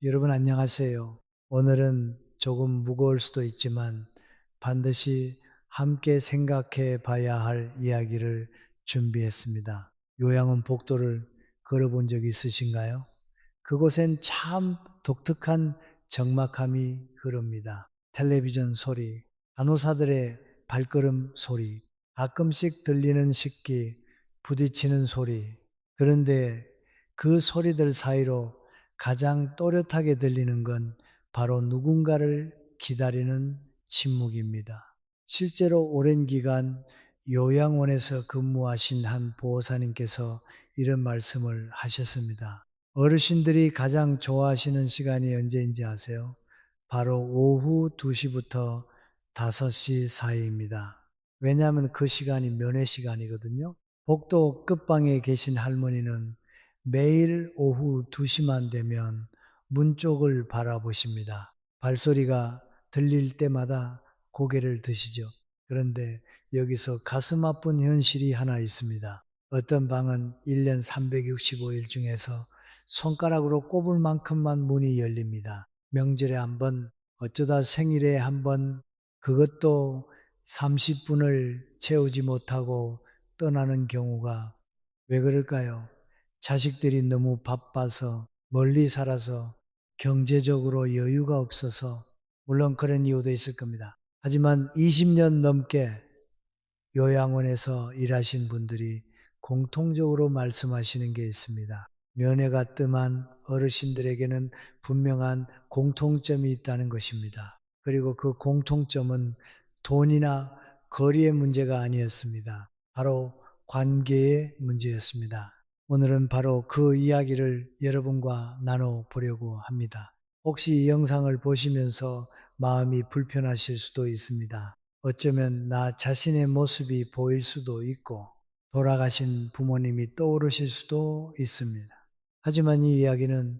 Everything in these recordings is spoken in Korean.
여러분 안녕하세요. 오늘은 조금 무거울 수도 있지만 반드시 함께 생각해 봐야 할 이야기를 준비했습니다. 요양원 복도를 걸어본 적 있으신가요? 그곳엔 참 독특한 적막함이 흐릅니다. 텔레비전 소리, 간호사들의 발걸음 소리, 가끔씩 들리는 식기, 부딪히는 소리. 그런데 그 소리들 사이로 가장 또렷하게 들리는 건 바로 누군가를 기다리는 침묵입니다. 실제로 오랜 기간 요양원에서 근무하신 한 보호사님께서 이런 말씀을 하셨습니다. 어르신들이 가장 좋아하시는 시간이 언제인지 아세요? 바로 오후 2시부터 5시 사이입니다. 왜냐하면 그 시간이 면회 시간이거든요. 복도 끝방에 계신 할머니는 매일 오후 2시만 되면 문 쪽을 바라보십니다. 발소리가 들릴 때마다 고개를 드시죠. 그런데 여기서 가슴 아픈 현실이 하나 있습니다. 어떤 방은 1년 365일 중에서 손가락으로 꼽을 만큼만 문이 열립니다. 명절에 한 번, 어쩌다 생일에 한 번, 그것도 30분을 채우지 못하고 떠나는 경우가 왜 그럴까요? 자식들이 너무 바빠서 멀리 살아서 경제적으로 여유가 없어서 물론 그런 이유도 있을 겁니다. 하지만 20년 넘게 요양원에서 일하신 분들이 공통적으로 말씀하시는 게 있습니다. 면회가 뜸한 어르신들에게는 분명한 공통점이 있다는 것입니다. 그리고 그 공통점은 돈이나 거리의 문제가 아니었습니다. 바로 관계의 문제였습니다. 오늘은 바로 그 이야기를 여러분과 나눠보려고 합니다. 혹시 이 영상을 보시면서 마음이 불편하실 수도 있습니다. 어쩌면 나 자신의 모습이 보일 수도 있고 돌아가신 부모님이 떠오르실 수도 있습니다. 하지만 이 이야기는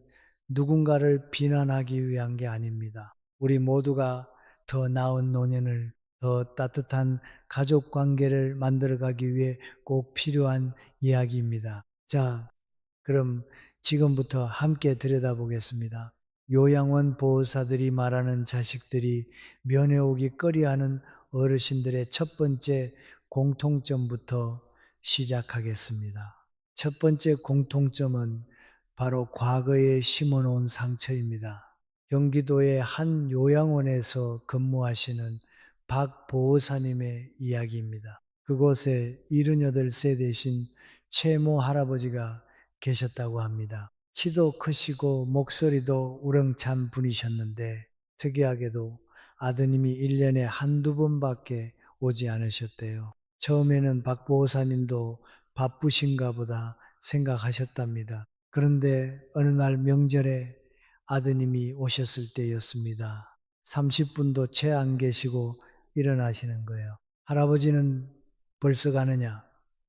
누군가를 비난하기 위한 게 아닙니다. 우리 모두가 더 나은 노년을, 더 따뜻한 가족 관계를 만들어가기 위해 꼭 필요한 이야기입니다. 자, 그럼 지금부터 함께 들여다보겠습니다. 요양원 보호사들이 말하는 자식들이 면회 오기 꺼려하는 어르신들의 첫 번째 공통점부터 시작하겠습니다. 첫 번째 공통점은 바로 과거에 심어놓은 상처입니다. 경기도의 한 요양원에서 근무하시는 박 보호사님의 이야기입니다. 그곳에 78세되신 최모 할아버지가 계셨다고 합니다. 키도 크시고 목소리도 우렁찬 분이셨는데 특이하게도 아드님이 1년에 한두 번밖에 오지 않으셨대요. 처음에는 박 보호사님도 바쁘신가 보다 생각하셨답니다. 그런데 어느 날 명절에 아드님이 오셨을 때였습니다. 30분도 채 안 계시고 일어나시는 거예요. 할아버지는 벌써 가느냐?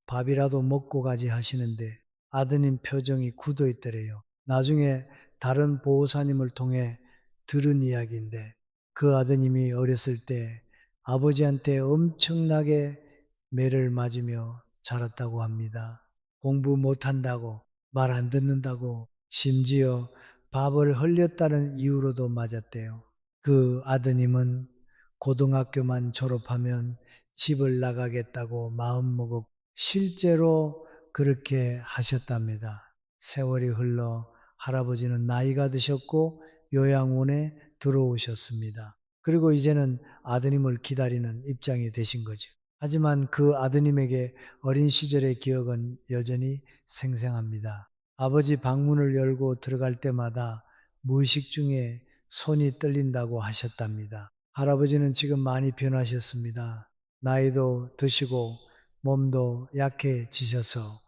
밥이라도 먹고 가지 하시는데 아드님 표정이 굳어 있더래요. 나중에 다른 보호사님을 통해 들은 이야기인데 그 아드님이 어렸을 때 아버지한테 엄청나게 매를 맞으며 자랐다고 합니다. 공부 못한다고, 말 안 듣는다고, 심지어 밥을 흘렸다는 이유로도 맞았대요. 그 아드님은 고등학교만 졸업하면 집을 나가겠다고 마음먹었고 실제로 그렇게 하셨답니다. 세월이 흘러 할아버지는 나이가 드셨고 요양원에 들어오셨습니다. 그리고 이제는 아드님을 기다리는 입장이 되신 거죠. 하지만 그 아드님에게 어린 시절의 기억은 여전히 생생합니다. 아버지 방문을 열고 들어갈 때마다 무의식 중에 손이 떨린다고 하셨답니다. 할아버지는 지금 많이 변하셨습니다. 나이도 드시고 몸도 약해지셔서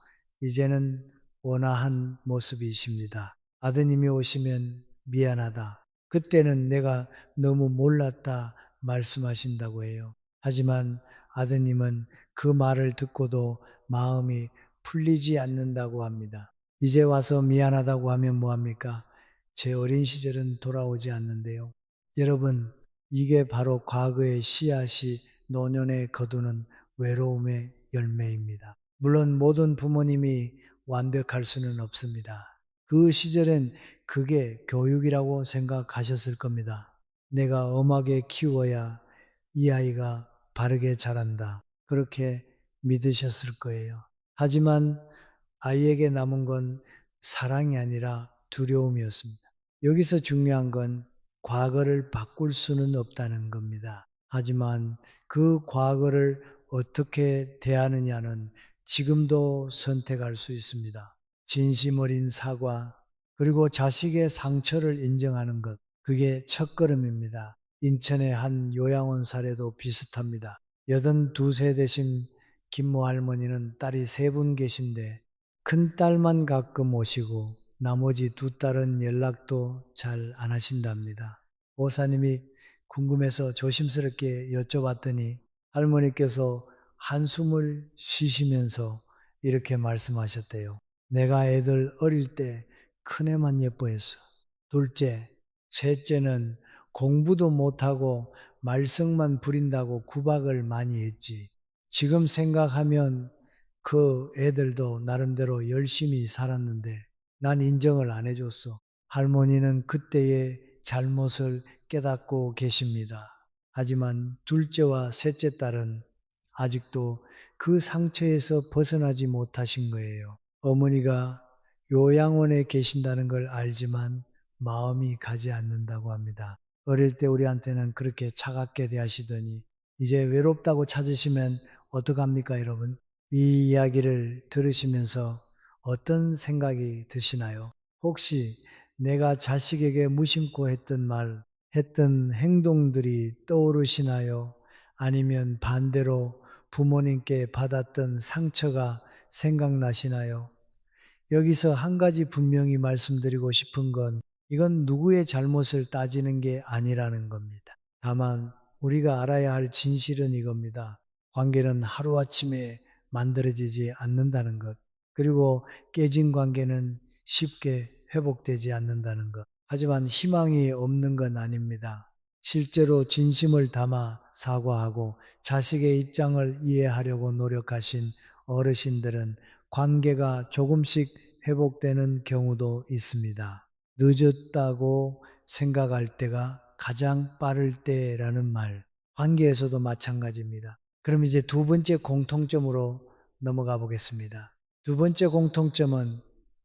이제는 온화한 모습이십니다. 아드님이 오시면 미안하다. 그때는 내가 너무 몰랐다 말씀하신다고 해요. 하지만 아드님은 그 말을 듣고도 마음이 풀리지 않는다고 합니다. 이제 와서 미안하다고 하면 뭐합니까? 제 어린 시절은 돌아오지 않는데요. 여러분, 이게 바로 과거의 씨앗이 노년에 거두는 외로움의 열매입니다. 물론 모든 부모님이 완벽할 수는 없습니다. 그 시절엔 그게 교육이라고 생각하셨을 겁니다. 내가 엄하게 키워야 이 아이가 바르게 자란다. 그렇게 믿으셨을 거예요. 하지만 아이에게 남은 건 사랑이 아니라 두려움이었습니다. 여기서 중요한 건 과거를 바꿀 수는 없다는 겁니다. 하지만 그 과거를 어떻게 대하느냐는 지금도 선택할 수 있습니다. 진심 어린 사과, 그리고 자식의 상처를 인정하는 것, 그게 첫걸음입니다. 인천의 한 요양원 사례도 비슷합니다. 82세 되신 김모 할머니는 딸이 3분 계신데 큰딸만 가끔 오시고 나머지 2딸은 연락도 잘 안 하신답니다. 보사님이 궁금해서 조심스럽게 여쭤봤더니 할머니께서 한숨을 쉬시면서 이렇게 말씀하셨대요. 내가 애들 어릴 때 큰애만 예뻐했어. 둘째, 셋째는 공부도 못하고 말썽만 부린다고 구박을 많이 했지. 지금 생각하면 그 애들도 나름대로 열심히 살았는데 난 인정을 안 해줬어. 할머니는 그때의 잘못을 깨닫고 계십니다. 하지만 둘째와 셋째 딸은 아직도 그 상처에서 벗어나지 못하신 거예요. 어머니가 요양원에 계신다는 걸 알지만 마음이 가지 않는다고 합니다. 어릴 때 우리한테는 그렇게 차갑게 대하시더니 이제 외롭다고 찾으시면 어떡합니까, 여러분? 이 이야기를 들으시면서 어떤 생각이 드시나요? 혹시 내가 자식에게 무심코 했던 말, 했던 행동들이 떠오르시나요? 아니면 반대로 부모님께 받았던 상처가 생각나시나요? 여기서 한 가지 분명히 말씀드리고 싶은 건 이건 누구의 잘못을 따지는 게 아니라는 겁니다. 다만 우리가 알아야 할 진실은 이겁니다. 관계는 하루아침에 만들어지지 않는다는 것. 그리고 깨진 관계는 쉽게 회복되지 않는다는 것. 하지만 희망이 없는 건 아닙니다. 실제로 진심을 담아 사과하고 자식의 입장을 이해하려고 노력하신 어르신들은 관계가 조금씩 회복되는 경우도 있습니다. 늦었다고 생각할 때가 가장 빠를 때라는 말, 관계에서도 마찬가지입니다. 그럼 이제 두 번째 공통점으로 넘어가 보겠습니다. 두 번째 공통점은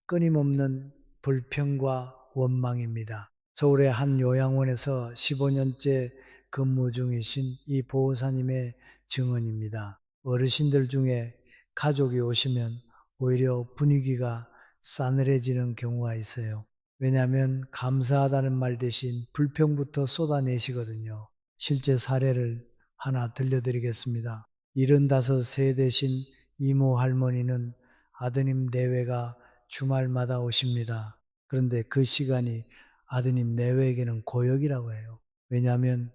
끊임없는 불평과 원망입니다. 서울의 한 요양원에서 15년째 근무 중이신 이 보호사님의 증언입니다. 어르신들 중에 가족이 오시면 오히려 분위기가 싸늘해지는 경우가 있어요. 왜냐하면 감사하다는 말 대신 불평부터 쏟아내시거든요. 실제 사례를 하나 들려드리겠습니다. 75세 되신 이모 할머니는 아드님 내외가 주말마다 오십니다. 그런데 그 시간이 아드님 내외에게는 고역이라고 해요. 왜냐하면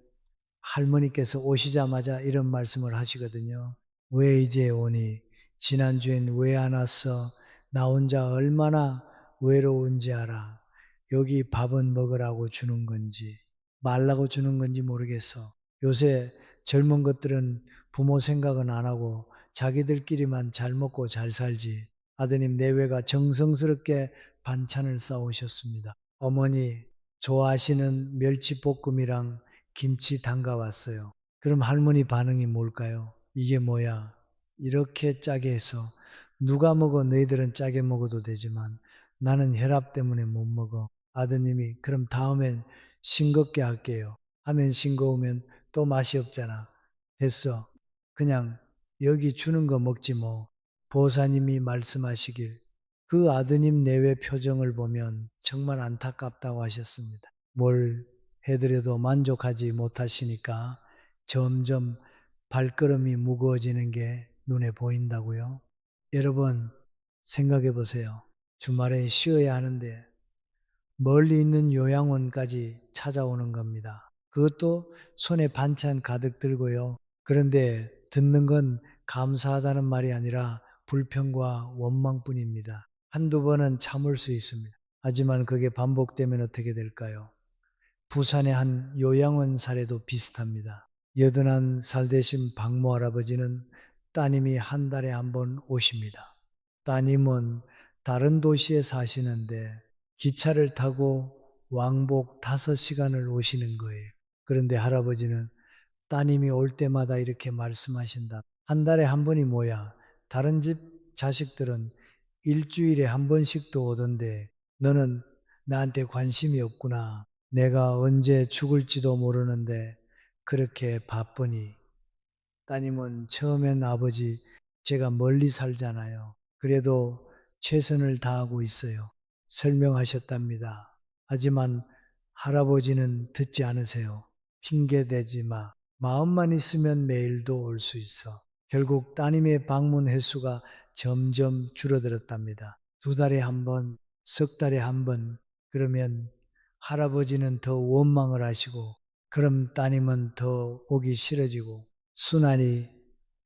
할머니께서 오시자마자 이런 말씀을 하시거든요. 왜 이제 오니? 지난주엔 왜 안 왔어? 나 혼자 얼마나 외로운지 알아. 여기 밥은 먹으라고 주는 건지 말라고 주는 건지 모르겠어. 요새 젊은 것들은 부모 생각은 안 하고 자기들끼리만 잘 먹고 잘 살지. 아드님 내외가 정성스럽게 반찬을 싸오셨습니다. 어머니 좋아하시는 멸치볶음이랑 김치 담가왔어요. 그럼 할머니 반응이 뭘까요? 이게 뭐야? 이렇게 짜게 해서 누가 먹어? 너희들은 짜게 먹어도 되지만 나는 혈압 때문에 못 먹어. 아드님이 그럼 다음엔 싱겁게 할게요. 하면 싱거우면 또 맛이 없잖아. 됐어. 그냥 여기 주는 거 먹지 뭐. 보호사님이 말씀하시길 그 아드님 내외 표정을 보면 정말 안타깝다고 하셨습니다. 뭘 해드려도 만족하지 못하시니까 점점 발걸음이 무거워지는 게 눈에 보인다고요. 여러분 생각해 보세요. 주말에 쉬어야 하는데 멀리 있는 요양원까지 찾아오는 겁니다. 그것도 손에 반찬 가득 들고요. 그런데 듣는 건 감사하다는 말이 아니라 불평과 원망뿐입니다. 한두 번은 참을 수 있습니다. 하지만 그게 반복되면 어떻게 될까요? 부산의 한 요양원 사례도 비슷합니다. 81살 되신 박모 할아버지는 따님이 한 달에 한 번 오십니다. 따님은 다른 도시에 사시는데 기차를 타고 왕복 5시간을 오시는 거예요. 그런데 할아버지는 따님이 올 때마다 이렇게 말씀하신다. 한 달에 한 번이 뭐야? 다른 집 자식들은 일주일에 한 번씩도 오던데 너는 나한테 관심이 없구나. 내가 언제 죽을지도 모르는데 그렇게 바쁘니. 따님은 처음엔 아버지 제가 멀리 살잖아요. 그래도 최선을 다하고 있어요. 설명하셨답니다. 하지만 할아버지는 듣지 않으세요. 핑계 대지 마. 마음만 있으면 내일도 올 수 있어. 결국 따님의 방문 횟수가 점점 줄어들었답니다. 2달에 한 번, 석 달에 한 번, 그러면 할아버지는 더 원망을 하시고, 그럼 따님은 더 오기 싫어지고, 순환이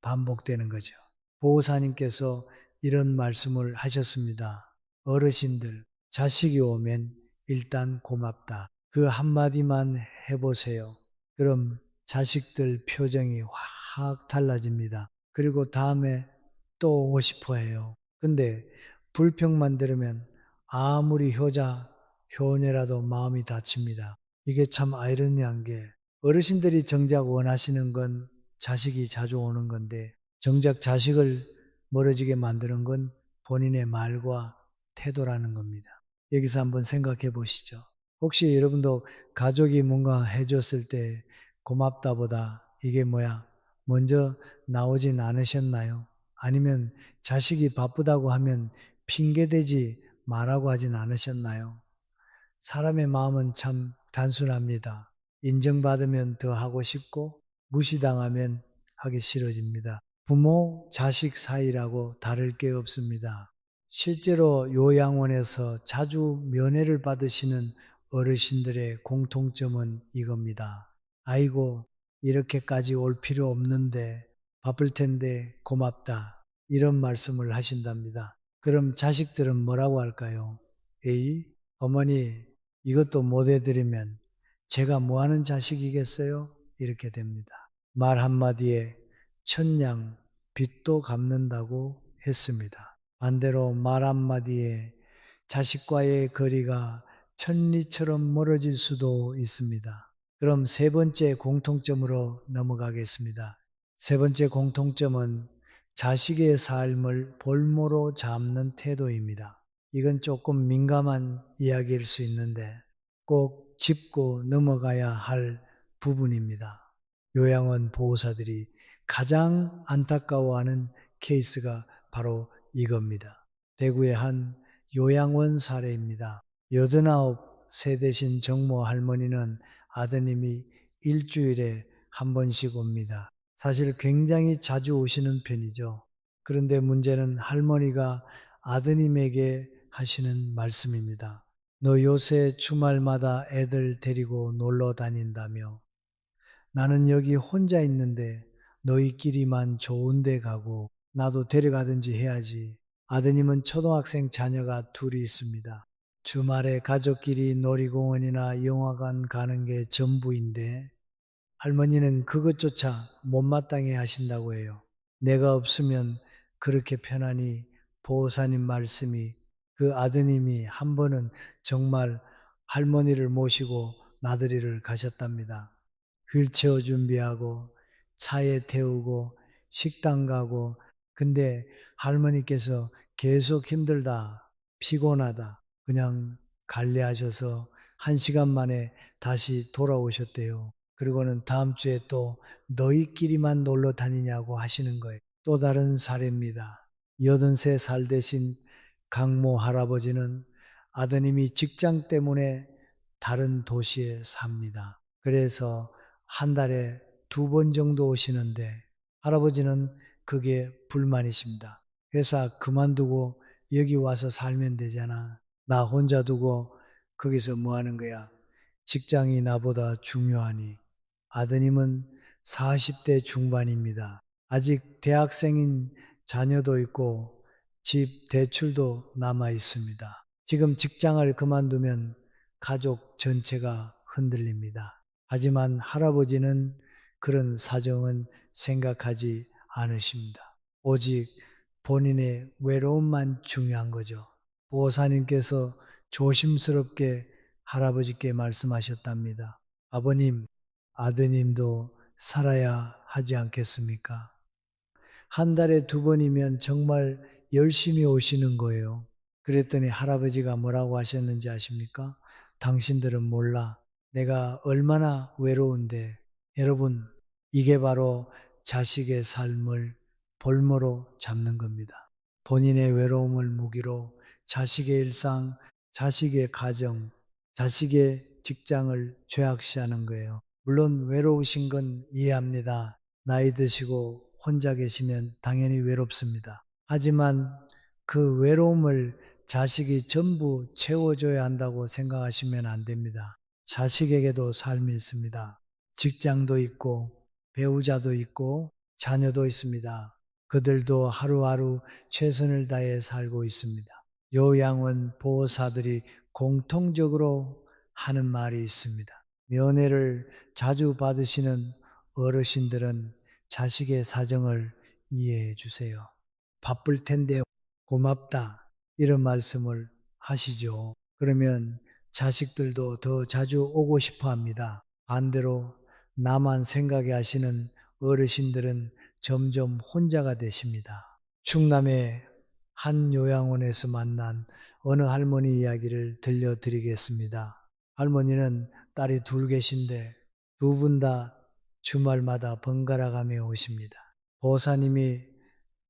반복되는 거죠. 보호사님께서 이런 말씀을 하셨습니다. 어르신들, 자식이 오면 일단 고맙다. 그 한마디만 해보세요. 그럼 자식들 표정이 확 달라집니다. 그리고 다음에 또 오고 싶어 해요. 근데 불평만 들으면 아무리 효녀라도 마음이 다칩니다. 이게 참 아이러니한 게 어르신들이 정작 원하시는 건 자식이 자주 오는 건데 정작 자식을 멀어지게 만드는 건 본인의 말과 태도라는 겁니다. 여기서 한번 생각해 보시죠. 혹시 여러분도 가족이 뭔가 해줬을 때 고맙다보다 이게 뭐야? 먼저 나오진 않으셨나요? 아니면 자식이 바쁘다고 하면 핑계대지 말라고 하진 않으셨나요? 사람의 마음은 참 단순합니다. 인정받으면 더 하고 싶고 무시당하면 하기 싫어집니다. 부모, 자식 사이라고 다를 게 없습니다. 실제로 요양원에서 자주 면회를 받으시는 어르신들의 공통점은 이겁니다. 아이고, 이렇게까지 올 필요 없는데 바쁠 텐데 고맙다. 이런 말씀을 하신답니다. 그럼 자식들은 뭐라고 할까요? 에이, 어머니, 이것도 못 해드리면 제가 뭐 하는 자식이겠어요? 이렇게 됩니다. 말 한마디에 천냥 빚도 갚는다고 했습니다. 반대로 말 한마디에 자식과의 거리가 천리처럼 멀어질 수도 있습니다. 그럼 세 번째 공통점으로 넘어가겠습니다. 세 번째 공통점은 자식의 삶을 볼모로 잡는 태도입니다. 이건 조금 민감한 이야기일 수 있는데 꼭 짚고 넘어가야 할 부분입니다. 요양원 보호사들이 가장 안타까워하는 케이스가 바로 이겁니다. 대구의 한 요양원 사례입니다. 89세 되신 정모 할머니는 아드님이 일주일에 한 번씩 옵니다. 사실 굉장히 자주 오시는 편이죠. 그런데 문제는 할머니가 아드님에게 하시는 말씀입니다. 너 요새 주말마다 애들 데리고 놀러 다닌다며 나는 여기 혼자 있는데 너희끼리만 좋은 데 가고 나도 데려가든지 해야지. 아드님은 초등학생 자녀가 둘이 있습니다. 주말에 가족끼리 놀이공원이나 영화관 가는 게 전부인데 할머니는 그것조차 못마땅해 하신다고 해요. 내가 없으면 그렇게 편하니 보호사님 말씀이 그 아드님이 한 번은 정말 할머니를 모시고 나들이를 가셨답니다. 휠체어 준비하고 차에 태우고 식당 가고 근데 할머니께서 계속 힘들다, 피곤하다 그냥 갈래하셔서 1시간 만에 다시 돌아오셨대요. 그리고는 다음 주에 또 너희끼리만 놀러 다니냐고 하시는 거예요. 또 다른 사례입니다. 83살 되신 강모 할아버지는 아드님이 직장 때문에 다른 도시에 삽니다. 그래서 한 달에 2번 정도 오시는데 할아버지는 그게 불만이십니다. 회사 그만두고 여기 와서 살면 되잖아. 나 혼자 두고 거기서 뭐 하는 거야? 직장이 나보다 중요하니. 아드님은 40대 중반입니다. 아직 대학생인 자녀도 있고 집 대출도 남아 있습니다. 지금 직장을 그만두면 가족 전체가 흔들립니다. 하지만 할아버지는 그런 사정은 생각하지 않으십니다. 오직 본인의 외로움만 중요한 거죠. 보호사님께서 조심스럽게 할아버지께 말씀하셨답니다. 아버님, 아드님도 살아야 하지 않겠습니까? 한 달에 2번이면 정말 열심히 오시는 거예요. 그랬더니 할아버지가 뭐라고 하셨는지 아십니까? 당신들은 몰라. 내가 얼마나 외로운데. 여러분, 이게 바로 자식의 삶을 볼모로 잡는 겁니다. 본인의 외로움을 무기로 자식의 일상, 자식의 가정, 자식의 직장을 죄악시하는 거예요. 물론 외로우신 건 이해합니다. 나이 드시고 혼자 계시면 당연히 외롭습니다. 하지만 그 외로움을 자식이 전부 채워줘야 한다고 생각하시면 안 됩니다. 자식에게도 삶이 있습니다. 직장도 있고, 배우자도 있고, 자녀도 있습니다. 그들도 하루하루 최선을 다해 살고 있습니다. 요양원 보호사들이 공통적으로 하는 말이 있습니다. 면회를 자주 받으시는 어르신들은 자식의 사정을 이해해 주세요. 바쁠 텐데 고맙다. 이런 말씀을 하시죠. 그러면 자식들도 더 자주 오고 싶어 합니다. 반대로 나만 생각해 하시는 어르신들은 점점 혼자가 되십니다. 충남의 한 요양원에서 만난 어느 할머니 이야기를 들려드리겠습니다. 할머니는 딸이 2 계신데 2분 다 주말마다 번갈아 가며 오십니다. 보호사님이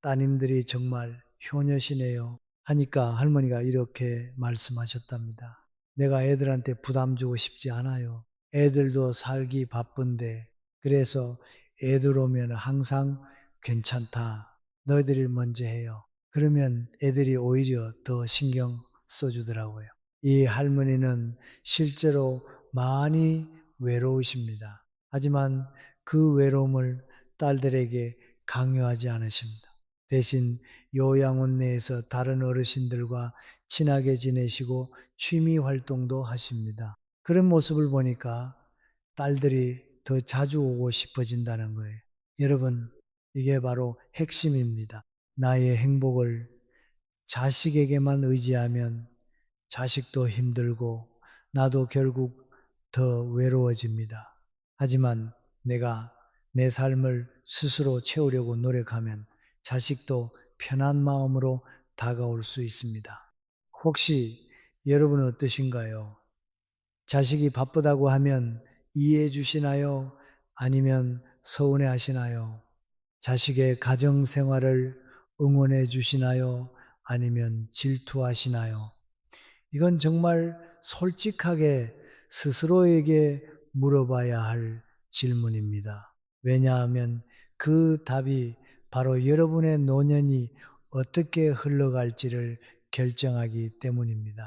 따님들이 정말 효녀시네요 하니까 할머니가 이렇게 말씀하셨답니다. 내가 애들한테 부담 주고 싶지 않아요. 애들도 살기 바쁜데 그래서 애들 오면 항상 괜찮다. 너희들이 먼저 해요. 그러면 애들이 오히려 더 신경 써주더라고요. 이 할머니는 실제로 많이 외로우십니다. 하지만 그 외로움을 딸들에게 강요하지 않으십니다. 대신 요양원 내에서 다른 어르신들과 친하게 지내시고 취미 활동도 하십니다. 그런 모습을 보니까 딸들이 더 자주 오고 싶어진다는 거예요. 여러분, 이게 바로 핵심입니다. 나의 행복을 자식에게만 의지하면 자식도 힘들고 나도 결국 더 외로워집니다. 하지만 내가 내 삶을 스스로 채우려고 노력하면 자식도 편한 마음으로 다가올 수 있습니다. 혹시 여러분은 어떠신가요? 자식이 바쁘다고 하면 이해해 주시나요? 아니면 서운해 하시나요? 자식의 가정 생활을 응원해 주시나요? 아니면 질투하시나요? 이건 정말 솔직하게 스스로에게 물어봐야 할 질문입니다. 왜냐하면 그 답이 바로 여러분의 노년이 어떻게 흘러갈지를 결정하기 때문입니다.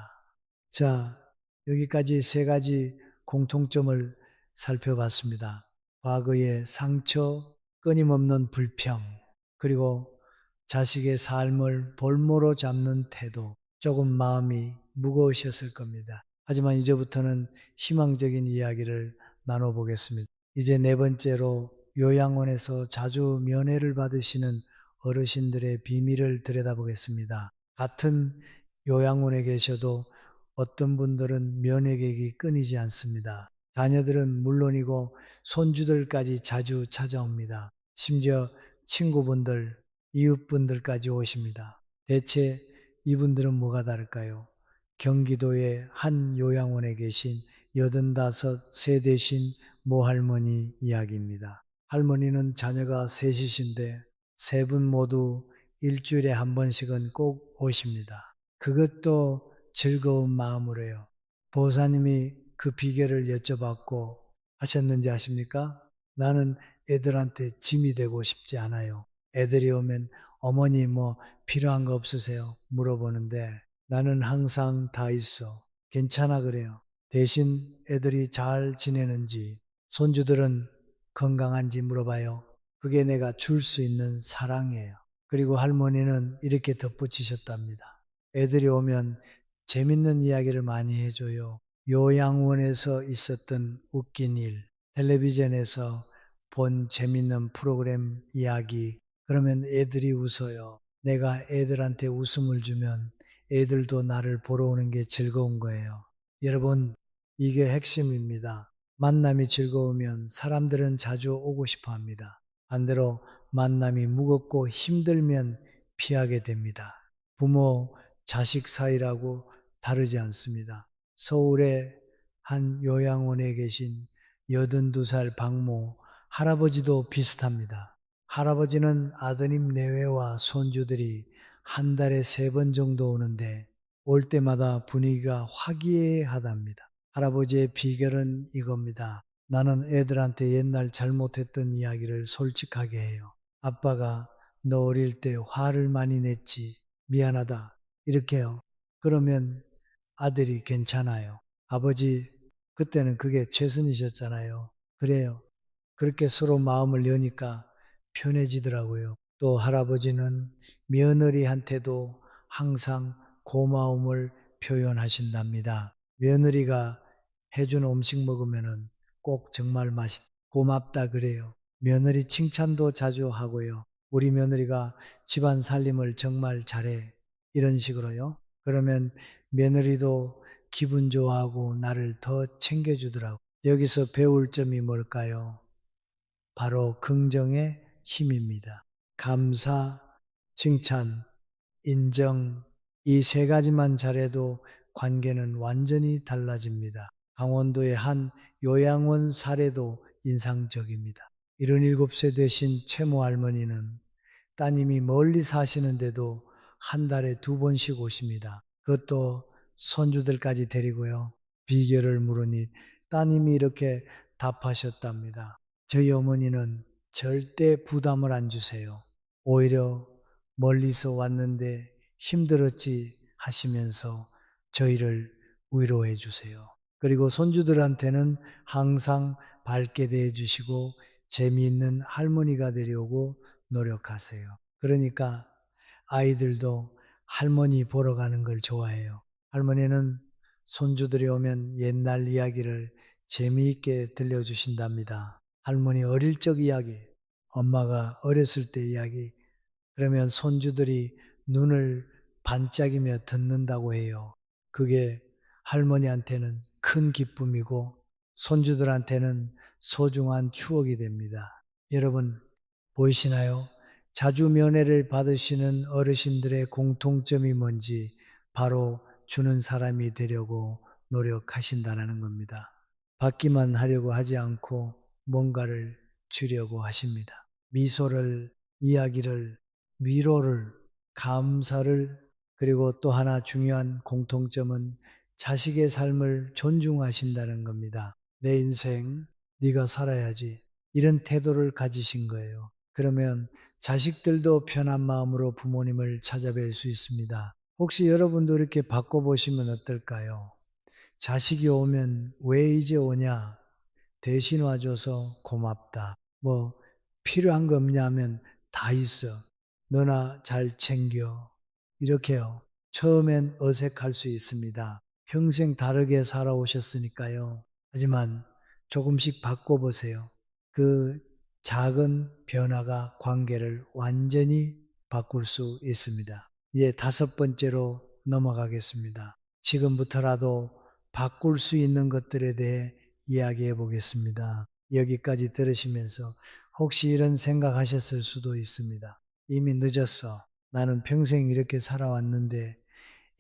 자, 여기까지 3가지 공통점을 살펴봤습니다. 과거의 상처, 끊임없는 불평, 그리고 자식의 삶을 볼모로 잡는 태도, 조금 마음이 무거우셨을 겁니다. 하지만 이제부터는 희망적인 이야기를 나눠보겠습니다. 이제 4번째로 요양원에서 자주 면회를 받으시는 어르신들의 비밀을 들여다보겠습니다. 같은 요양원에 계셔도 어떤 분들은 면회객이 끊이지 않습니다. 자녀들은 물론이고 손주들까지 자주 찾아옵니다. 심지어 친구분들, 이웃분들까지 오십니다. 대체 이분들은 뭐가 다를까요? 경기도의 한 요양원에 계신 85세대신 모할머니 이야기입니다. 할머니는 자녀가 3이신데 3분 모두 일주일에 1번씩은 꼭 오십니다. 그것도 즐거운 마음으로요. 보호사님이 그 비결을 여쭤봤고 하셨는지 아십니까? 나는 애들한테 짐이 되고 싶지 않아요. 애들이 오면 어머니 뭐 필요한 거 없으세요? 물어보는데 나는 항상 다 있어. 괜찮아 그래요. 대신 애들이 잘 지내는지 손주들은 건강한지 물어봐요. 그게 내가 줄 수 있는 사랑이에요. 그리고 할머니는 이렇게 덧붙이셨답니다. 애들이 오면 재밌는 이야기를 많이 해줘요. 요양원에서 있었던 웃긴 일, 텔레비전에서 본 재밌는 프로그램 이야기, 그러면 애들이 웃어요. 내가 애들한테 웃음을 주면 애들도 나를 보러 오는 게 즐거운 거예요. 여러분, 이게 핵심입니다. 만남이 즐거우면 사람들은 자주 오고 싶어 합니다. 반대로 만남이 무겁고 힘들면 피하게 됩니다. 부모, 자식 사이라고 다르지 않습니다. 서울의 한 요양원에 계신 82살 박모 할아버지도 비슷합니다. 할아버지는 아드님 내외와 손주들이 한 달에 3번 정도 오는데 올 때마다 분위기가 화기애애하답니다. 할아버지의 비결은 이겁니다. 나는 애들한테 옛날 잘못했던 이야기를 솔직하게 해요. 아빠가 너 어릴 때 화를 많이 냈지. 미안하다. 이렇게요. 그러면 아들이 괜찮아요. 아버지, 그때는 그게 최선이셨잖아요. 그래요. 그렇게 서로 마음을 여니까 편해지더라고요. 또 할아버지는 며느리한테도 항상 고마움을 표현하신답니다. 며느리가 해준 음식 먹으면은 꼭 정말 고맙다 그래요. 며느리 칭찬도 자주 하고요. 우리 며느리가 집안 살림을 정말 잘해. 이런 식으로요. 그러면 며느리도 기분 좋아하고 나를 더 챙겨주더라고. 여기서 배울 점이 뭘까요? 바로 긍정의 힘입니다. 감사, 칭찬, 인정, 이 3가지만 잘해도 관계는 완전히 달라집니다. 강원도의 한 요양원 사례도 인상적입니다. 77세 되신 최모 할머니는 따님이 멀리 사시는데도 한 달에 2번씩 오십니다. 그것도 손주들까지 데리고요. 비결을 물으니 따님이 이렇게 답하셨답니다. 저희 어머니는 절대 부담을 안 주세요. 오히려 멀리서 왔는데 힘들었지 하시면서 저희를 위로해 주세요. 그리고 손주들한테는 항상 밝게 대해 주시고 재미있는 할머니가 되려고 노력하세요. 그러니까 아이들도 할머니 보러 가는 걸 좋아해요. 할머니는 손주들이 오면 옛날 이야기를 재미있게 들려주신답니다. 할머니 어릴 적 이야기, 엄마가 어렸을 때 이야기, 그러면 손주들이 눈을 반짝이며 듣는다고 해요. 그게 할머니한테는 큰 기쁨이고 손주들한테는 소중한 추억이 됩니다. 여러분 보이시나요? 자주 면회를 받으시는 어르신들의 공통점이 뭔지 바로 주는 사람이 되려고 노력하신다는 겁니다. 받기만 하려고 하지 않고 뭔가를 주려고 하십니다. 미소를, 이야기를, 위로를, 감사를, 그리고 또 하나 중요한 공통점은 자식의 삶을 존중하신다는 겁니다. 내 인생 네가 살아야지. 이런 태도를 가지신 거예요. 그러면 자식들도 편한 마음으로 부모님을 찾아뵐 수 있습니다. 혹시 여러분도 이렇게 바꿔보시면 어떨까요? 자식이 오면 왜 이제 오냐? 대신 와줘서 고맙다. 뭐 필요한 거 없냐 하면 다 있어. 너나 잘 챙겨. 이렇게요. 처음엔 어색할 수 있습니다. 평생 다르게 살아오셨으니까요. 하지만 조금씩 바꿔보세요. 그 작은 변화가 관계를 완전히 바꿀 수 있습니다. 이제 5번째로 넘어가겠습니다. 지금부터라도 바꿀 수 있는 것들에 대해 이야기해 보겠습니다. 여기까지 들으시면서 혹시 이런 생각하셨을 수도 있습니다. 이미 늦었어. 나는 평생 이렇게 살아왔는데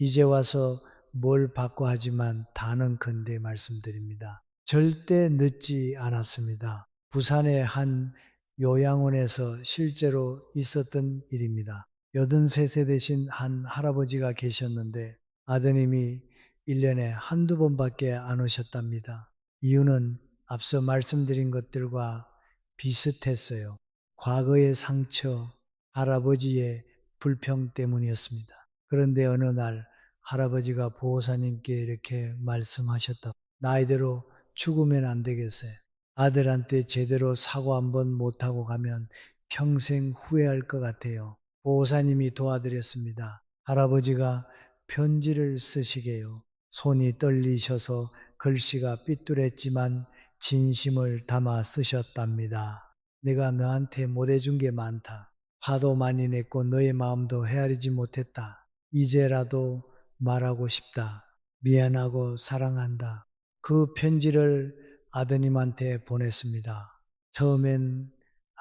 이제 와서 뭘 바꿔 하지만 다는컨대 말씀드립니다. 절대 늦지 않았습니다. 부산의 한 요양원에서 실제로 있었던 일입니다. 83세 되신 한 할아버지가 계셨는데 아드님이 1년에 한두 번밖에 안 오셨답니다. 이유는 앞서 말씀드린 것들과 비슷했어요. 과거의 상처, 할아버지의 불평 때문이었습니다. 그런데 어느 날 할아버지가 보호사님께 이렇게 말씀하셨다. 나이대로 죽으면 안 되겠어요. 아들한테 제대로 사과 한번 못하고 가면 평생 후회할 것 같아요. 보호사님이 도와드렸습니다. 할아버지가 편지를 쓰시게요. 손이 떨리셔서 글씨가 삐뚤했지만 진심을 담아 쓰셨답니다. 내가 너한테 못해준 게 많다. 화도 많이 냈고 너의 마음도 헤아리지 못했다. 이제라도 말하고 싶다. 미안하고 사랑한다. 그 편지를 아드님한테 보냈습니다. 처음엔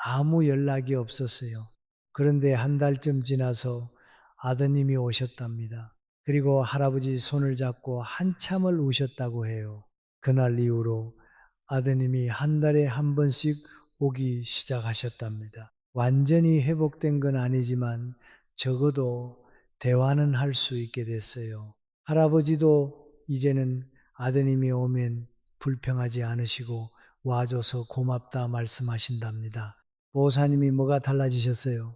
아무 연락이 없었어요. 그런데 한 달쯤 지나서 아드님이 오셨답니다. 그리고 할아버지 손을 잡고 한참을 우셨다고 해요. 그날 이후로 아드님이 한 달에 한 번씩 오기 시작하셨답니다. 완전히 회복된 건 아니지만 적어도 대화는 할 수 있게 됐어요. 할아버지도 이제는 아드님이 오면 불평하지 않으시고 와줘서 고맙다 말씀하신답니다. 보호사님이 뭐가 달라지셨어요?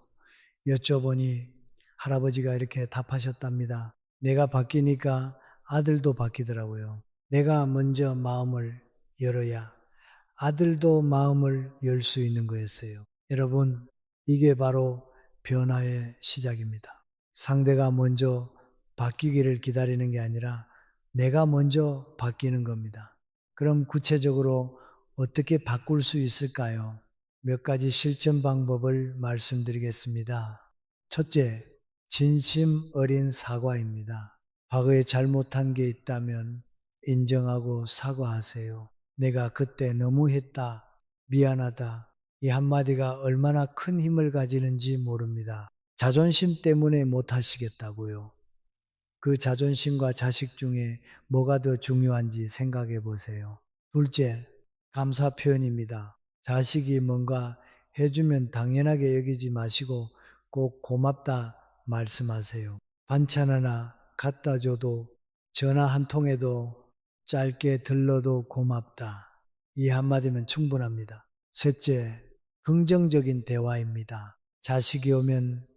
여쭤보니 할아버지가 이렇게 답하셨답니다. 내가 바뀌니까 아들도 바뀌더라고요. 내가 먼저 마음을 열어야 아들도 마음을 열 수 있는 거였어요. 여러분, 이게 바로 변화의 시작입니다. 상대가 먼저 바뀌기를 기다리는 게 아니라 내가 먼저 바뀌는 겁니다. 그럼 구체적으로 어떻게 바꿀 수 있을까요? 몇 가지 실천 방법을 말씀드리겠습니다. 첫째, 진심 어린 사과입니다. 과거에 잘못한 게 있다면 인정하고 사과하세요. 내가 그때 너무했다, 미안하다. 이 한마디가 얼마나 큰 힘을 가지는지 모릅니다. 자존심 때문에 못하시겠다고요. 그 자존심과 자식 중에 뭐가 더 중요한지 생각해 보세요. 둘째, 감사 표현입니다. 자식이 뭔가 해주면 당연하게 여기지 마시고 꼭 고맙다 말씀하세요. 반찬 하나 갖다 줘도 전화 한 통에도 짧게 들러도 고맙다. 이 한마디면 충분합니다. 셋째, 긍정적인 대화입니다. 자식이 오면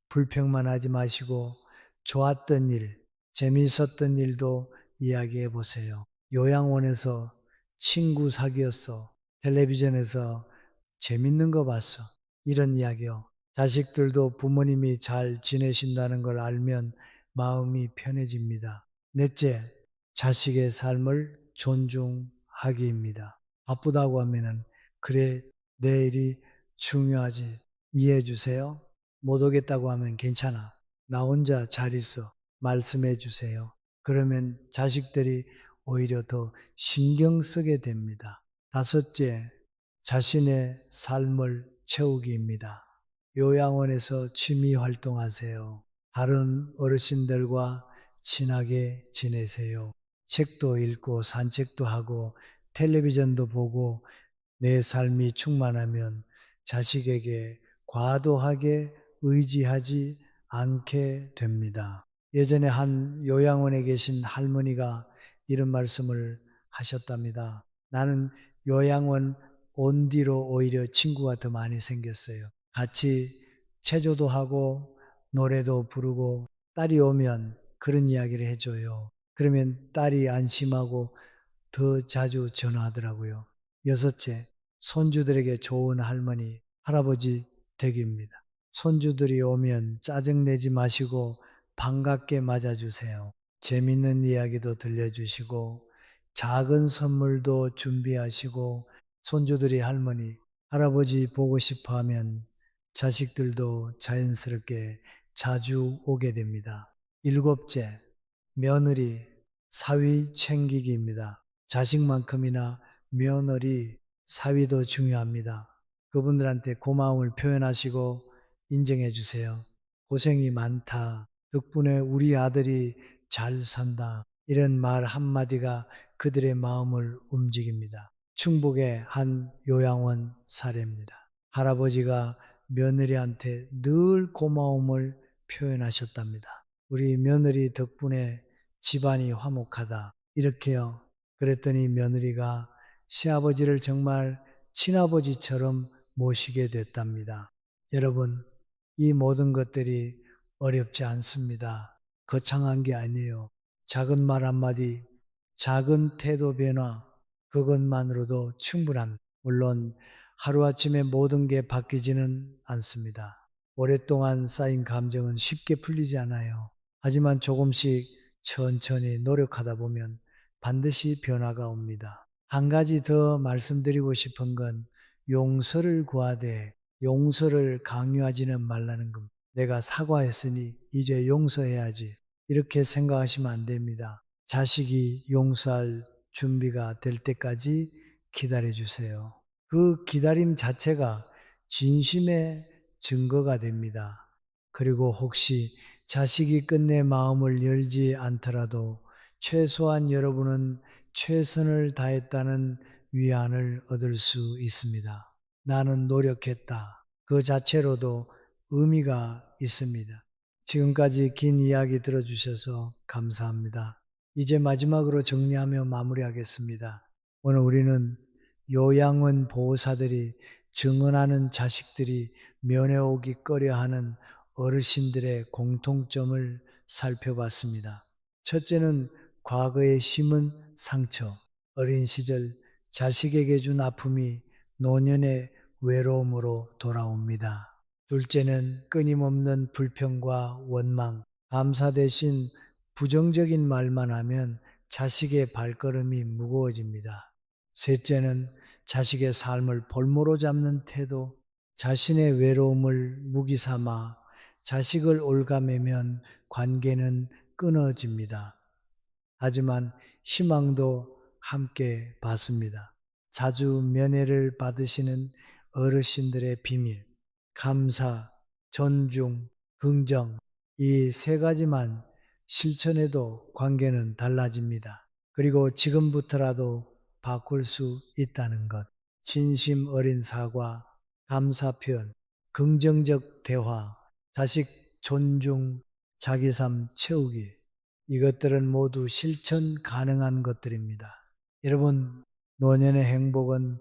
불평만 하지 마시고 좋았던 일, 재미있었던 일도 이야기해 보세요. 요양원에서 친구 사귀었어. 텔레비전에서 재밌는 거 봤어. 이런 이야기요. 자식들도 부모님이 잘 지내신다는 걸 알면 마음이 편해집니다. 넷째, 자식의 삶을 존중하기입니다. 바쁘다고 하면은 그래, 내 일이 중요하지. 이해해 주세요. 못 오겠다고 하면 괜찮아. 나 혼자 잘 있어. 말씀해 주세요. 그러면 자식들이 오히려 더 신경 쓰게 됩니다. 다섯째, 자신의 삶을 채우기입니다. 요양원에서 취미 활동하세요. 다른 어르신들과 친하게 지내세요. 책도 읽고 산책도 하고 텔레비전도 보고 내 삶이 충만하면 자식에게 과도하게 의지하지 않게 됩니다. 예전에 한 요양원에 계신 할머니가 이런 말씀을 하셨답니다. 나는 요양원 온 뒤로 오히려 친구가 더 많이 생겼어요. 같이 체조도 하고 노래도 부르고 딸이 오면 그런 이야기를 해줘요. 그러면 딸이 안심하고 더 자주 전화하더라고요. 여섯째, 손주들에게 좋은 할머니, 할아버지 되기입니다. 손주들이 오면 짜증내지 마시고 반갑게 맞아주세요. 재밌는 이야기도 들려주시고 작은 선물도 준비하시고 손주들이 할머니, 할아버지 보고 싶어 하면 자식들도 자연스럽게 자주 오게 됩니다. 일곱째, 며느리, 사위 챙기기입니다. 자식만큼이나 며느리, 사위도 중요합니다. 그분들한테 고마움을 표현하시고 인정해 주세요. 고생이 많다. 덕분에 우리 아들이 잘 산다. 이런 말 한마디가 그들의 마음을 움직입니다. 충북의 한 요양원 사례입니다. 할아버지가 며느리한테 늘 고마움을 표현하셨답니다. 우리 며느리 덕분에 집안이 화목하다. 이렇게요. 그랬더니 며느리가 시아버지를 정말 친아버지처럼 모시게 됐답니다. 여러분, 이 모든 것들이 어렵지 않습니다. 거창한 게 아니에요. 작은 말 한마디, 작은 태도 변화, 그것만으로도 충분합니다. 물론 하루아침에 모든 게 바뀌지는 않습니다. 오랫동안 쌓인 감정은 쉽게 풀리지 않아요. 하지만 조금씩 천천히 노력하다 보면 반드시 변화가 옵니다. 한 가지 더 말씀드리고 싶은 건 용서를 구하되 용서를 강요하지는 말라는 겁니다. 내가 사과했으니 이제 용서해야지. 이렇게 생각하시면 안 됩니다. 자식이 용서할 준비가 될 때까지 기다려 주세요. 그 기다림 자체가 진심의 증거가 됩니다. 그리고 혹시 자식이 끝내 마음을 열지 않더라도 최소한 여러분은 최선을 다했다는 위안을 얻을 수 있습니다. 나는 노력했다. 그 자체로도 의미가 있습니다. 지금까지 긴 이야기 들어주셔서 감사합니다. 이제 마지막으로 정리하며 마무리하겠습니다. 오늘 우리는 요양원 보호사들이 증언하는 자식들이 면회오기 꺼려하는 어르신들의 공통점을 살펴봤습니다. 첫째는 과거에 심은 상처, 어린 시절 자식에게 준 아픔이 노년의 외로움으로 돌아옵니다. 둘째는 끊임없는 불평과 원망, 감사 대신 부정적인 말만 하면 자식의 발걸음이 무거워집니다. 셋째는 자식의 삶을 볼모로 잡는 태도, 자신의 외로움을 무기 삼아 자식을 올가매면 관계는 끊어집니다. 하지만 희망도 함께 받습니다. 자주 면회를 받으시는 어르신들의 비밀, 감사, 존중, 긍정, 이 세 가지만 실천해도 관계는 달라집니다. 그리고 지금부터라도 바꿀 수 있다는 것. 진심 어린 사과, 감사 표현, 긍정적 대화, 자식 존중, 자기 삶 채우기. 이것들은 모두 실천 가능한 것들입니다. 여러분, 노년의 행복은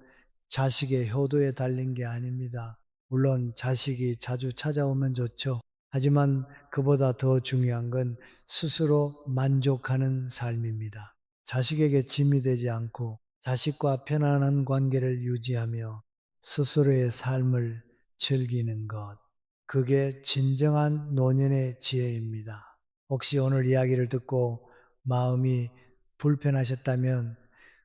자식의 효도에 달린 게 아닙니다. 물론 자식이 자주 찾아오면 좋죠. 하지만 그보다 더 중요한 건 스스로 만족하는 삶입니다. 자식에게 짐이 되지 않고 자식과 편안한 관계를 유지하며 스스로의 삶을 즐기는 것. 그게 진정한 노년의 지혜입니다. 혹시 오늘 이야기를 듣고 마음이 불편하셨다면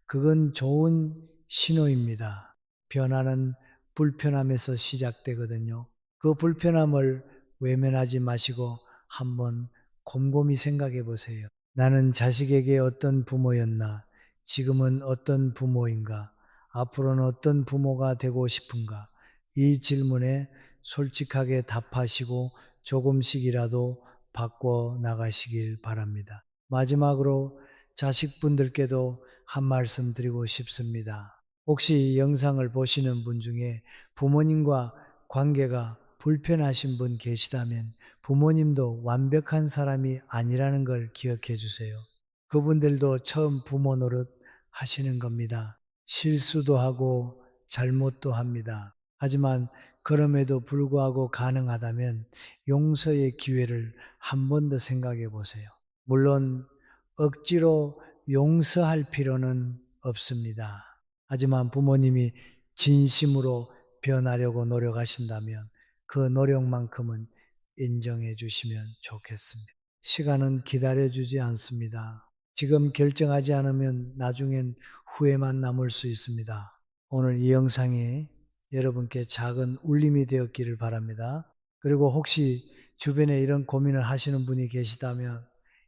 그건 좋은 신호입니다. 변화는 불편함에서 시작되거든요. 그 불편함을 외면하지 마시고 한번 곰곰이 생각해 보세요. 나는 자식에게 어떤 부모였나? 지금은 어떤 부모인가? 앞으로는 어떤 부모가 되고 싶은가? 이 질문에 솔직하게 답하시고 조금씩이라도 바꿔 나가시길 바랍니다. 마지막으로 자식분들께도 한 말씀 드리고 싶습니다. 혹시 이 영상을 보시는 분 중에 부모님과 관계가 불편하신 분 계시다면 부모님도 완벽한 사람이 아니라는 걸 기억해 주세요. 그분들도 처음 부모 노릇 하시는 겁니다. 실수도 하고 잘못도 합니다. 하지만 그럼에도 불구하고 가능하다면 용서의 기회를 한 번 더 생각해 보세요. 물론 억지로 용서할 필요는 없습니다. 하지만 부모님이 진심으로 변하려고 노력하신다면 그 노력만큼은 인정해 주시면 좋겠습니다. 시간은 기다려주지 않습니다. 지금 결정하지 않으면 나중엔 후회만 남을 수 있습니다. 오늘 이 영상이 여러분께 작은 울림이 되었기를 바랍니다. 그리고 혹시 주변에 이런 고민을 하시는 분이 계시다면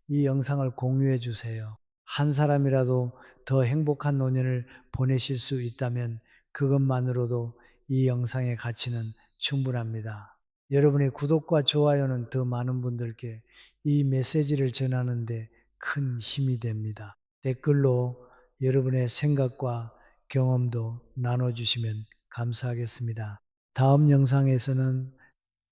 이 영상을 공유해 주세요. 한 사람이라도 더 행복한 노년을 보내실 수 있다면 그것만으로도 이 영상의 가치는 충분합니다. 여러분의 구독과 좋아요는 더 많은 분들께 이 메시지를 전하는데 큰 힘이 됩니다. 댓글로 여러분의 생각과 경험도 나눠주시면 감사하겠습니다. 다음 영상에서는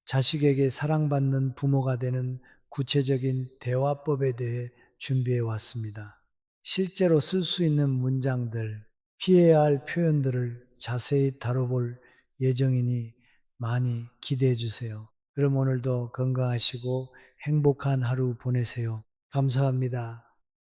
자식에게 사랑받는 부모가 되는 구체적인 대화법에 대해 준비해 왔습니다. 실제로 쓸 수 있는 문장들, 피해야 할 표현들을 자세히 다뤄볼 예정이니 많이 기대해 주세요. 그럼 오늘도 건강하시고 행복한 하루 보내세요. 감사합니다.